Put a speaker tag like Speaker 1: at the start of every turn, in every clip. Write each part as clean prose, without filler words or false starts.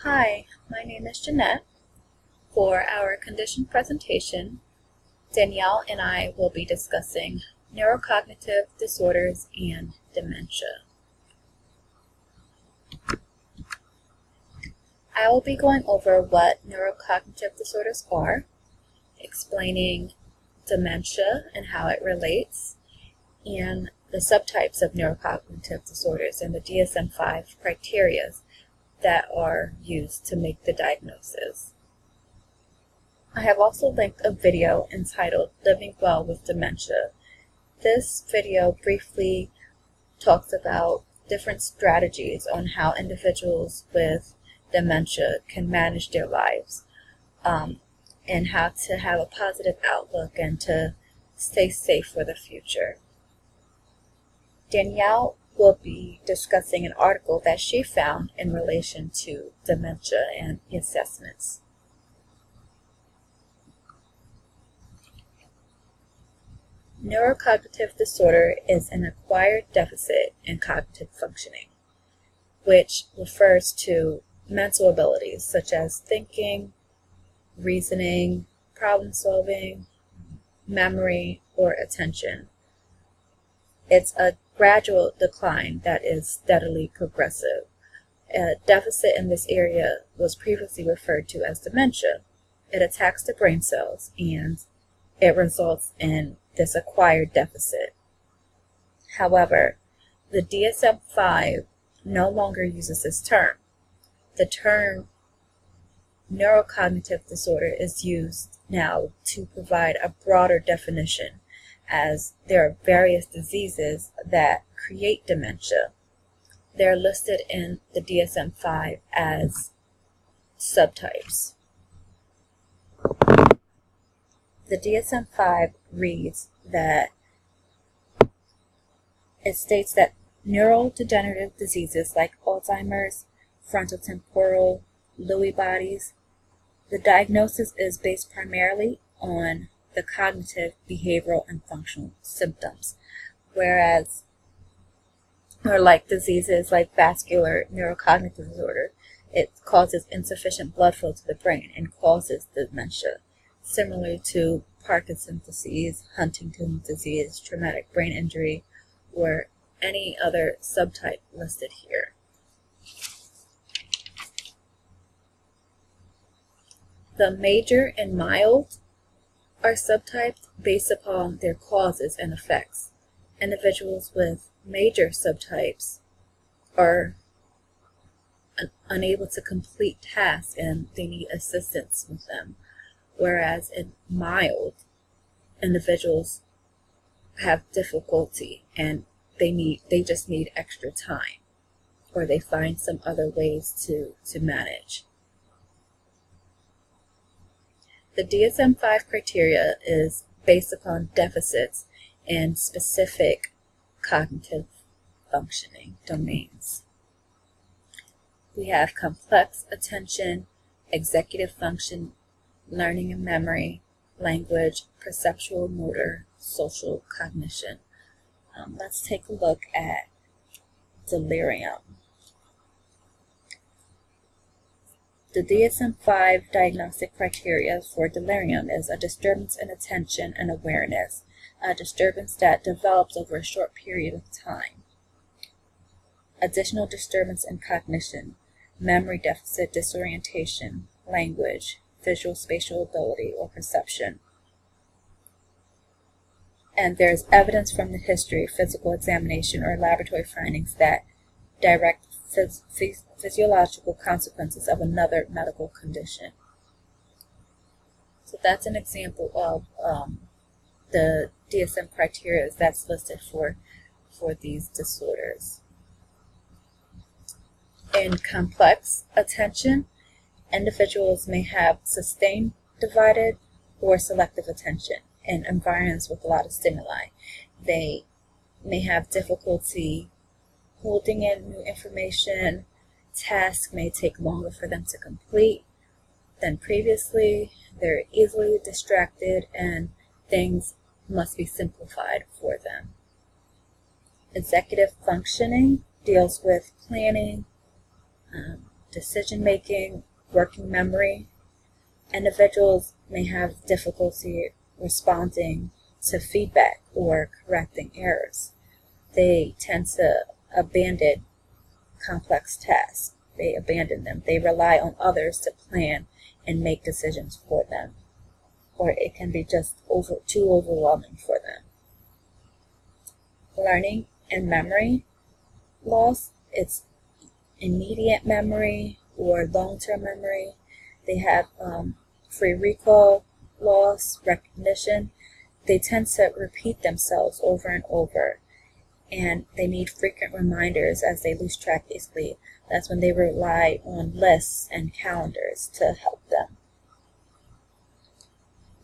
Speaker 1: Hi, my name is Jeanette. For our condition presentation, Danielle and I will be discussing neurocognitive disorders and dementia. I will be going over what neurocognitive disorders are, explaining dementia and how it relates, and the subtypes of neurocognitive disorders and the DSM-5 criteria that are used to make the diagnosis. I have also linked a video entitled Living Well with Dementia. This video briefly talks about different strategies on how individuals with dementia can manage their lives and how to have a positive outlook and to stay safe for the future. Danielle will be discussing an article that she found in relation to dementia and assessments. Neurocognitive disorder is an acquired deficit in cognitive functioning, which refers to mental abilities such as thinking, reasoning, problem solving, memory, or attention. It's a gradual decline that is steadily progressive. A deficit in this area was previously referred to as dementia. It attacks the brain cells and it results in this acquired deficit. However, the DSM-5 no longer uses this term. The term neurocognitive disorder is used now to provide a broader definition, as there are various diseases that create dementia. They're listed in the DSM-5 as subtypes. The DSM-5 reads that it states that neurodegenerative diseases like Alzheimer's, frontotemporal, Lewy bodies, the diagnosis is based primarily on the cognitive, behavioral, and functional symptoms, whereas, or like diseases like vascular neurocognitive disorder, it causes insufficient blood flow to the brain and causes dementia, similar to Parkinson's disease, Huntington's disease, traumatic brain injury, or any other subtype listed here. The major and mild are subtyped based upon their causes and effects. Individuals with major subtypes are unable to complete tasks and they need assistance with them, whereas in mild, individuals have difficulty and they just need extra time, or they find some other ways to manage. The DSM-5 criteria is based upon deficits in specific cognitive functioning domains. We have complex attention, executive function, learning and memory, language, perceptual motor, social cognition. Let's take a look at delirium. The DSM-5 diagnostic criteria for delirium is a disturbance in attention and awareness, a disturbance that develops over a short period of time. Additional disturbance in cognition, memory deficit, disorientation, language, visual spatial ability, or perception. And there's evidence from the history, physical examination, or laboratory findings that direct physiological consequences of another medical condition. So that's an example of the DSM criteria that's listed for these disorders. In complex attention, individuals may have sustained, divided, or selective attention in environments with a lot of stimuli. They may have difficulty holding in new information. Tasks may take longer for them to complete than previously. They're easily distracted and things must be simplified for them. Executive functioning deals with planning, decision making, working memory. Individuals may have difficulty responding to feedback or correcting errors. They tend to abandon complex tasks. They abandon them. They rely on others to plan and make decisions for them. Or it can be just too overwhelming for them. Learning and memory loss, it's immediate memory or long-term memory. They have free recall loss, recognition. They tend to repeat themselves over and over, and they need frequent reminders as they lose track easily. That's when they rely on lists and calendars to help them.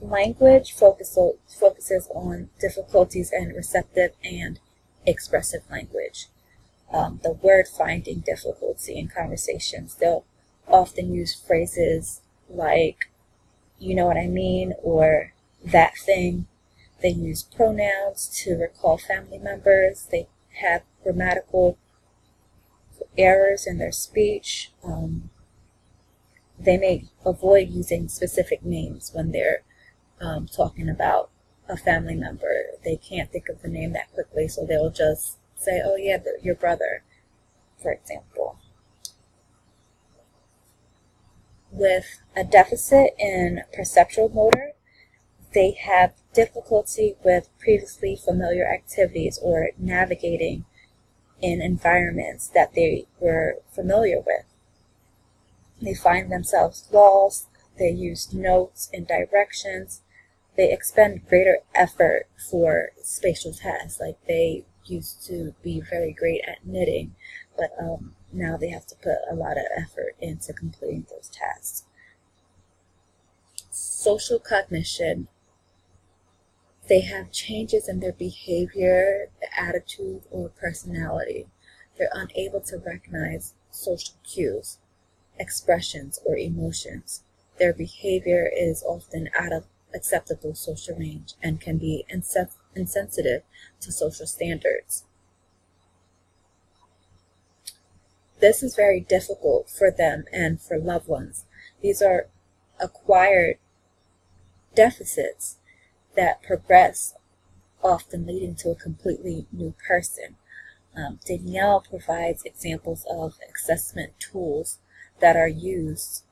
Speaker 1: Language focuses on difficulties in receptive and expressive language. The word finding difficulty in conversations. They'll often use phrases like, you know what I mean, or that thing. They use pronouns to recall family members. They have grammatical errors in their speech. They may avoid using specific names when they're talking about a family member. They can't think of the name that quickly, so they'll just say, oh yeah, your brother, for example. With a deficit in perceptual motor, they have difficulty with previously familiar activities or navigating in environments that they were familiar with. They find themselves lost. They use notes and directions. They expend greater effort for spatial tasks. Like they used to be very great at knitting, but now they have to put a lot of effort into completing those tasks. Social cognition. They have changes in their behavior, attitude, or personality. They're unable to recognize social cues, expressions, or emotions. Their behavior is often out of acceptable social range and can be insensitive to social standards. This is very difficult for them and for loved ones. These are acquired deficits that progress, often leading to a completely new person. Danielle provides examples of assessment tools that are used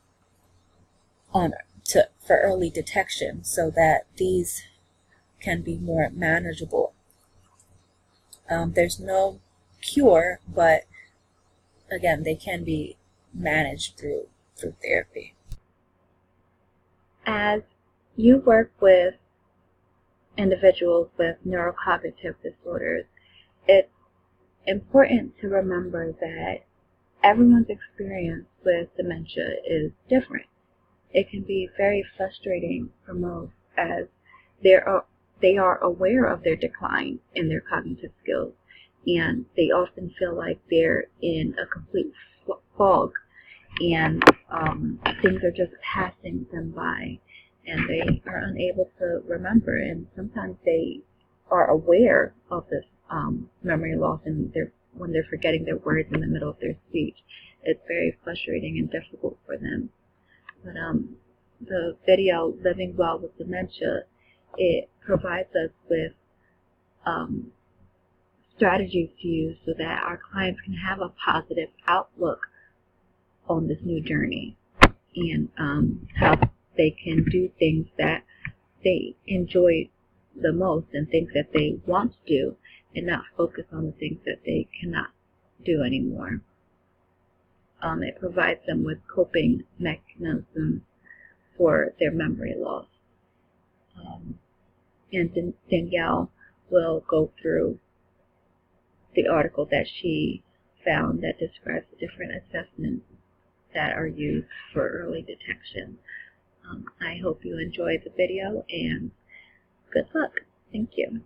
Speaker 1: for early detection so that these can be more manageable. There's no cure, but again, they can be managed through therapy. As you work with individuals with neurocognitive disorders, it's important to remember that everyone's experience with dementia is different. It can be very frustrating for most, as they are aware of their decline in their cognitive skills, and they often feel like they're in a complete fog, and things are just passing them by, and they are unable to remember. And sometimes they are aware of this memory loss, and when they're forgetting their words in the middle of their speech. It's very frustrating and difficult for them. But the video, Living Well with Dementia, it provides us with strategies to use so that our clients can have a positive outlook on this new journey, and how they can do things that they enjoy the most and things that they want to do, and not focus on the things that they cannot do anymore. It provides them with coping mechanisms for their memory loss. And Danielle will go through the article that she found that describes the different assessments that are used for early detection. I hope you enjoyed the video, and good luck. Thank you.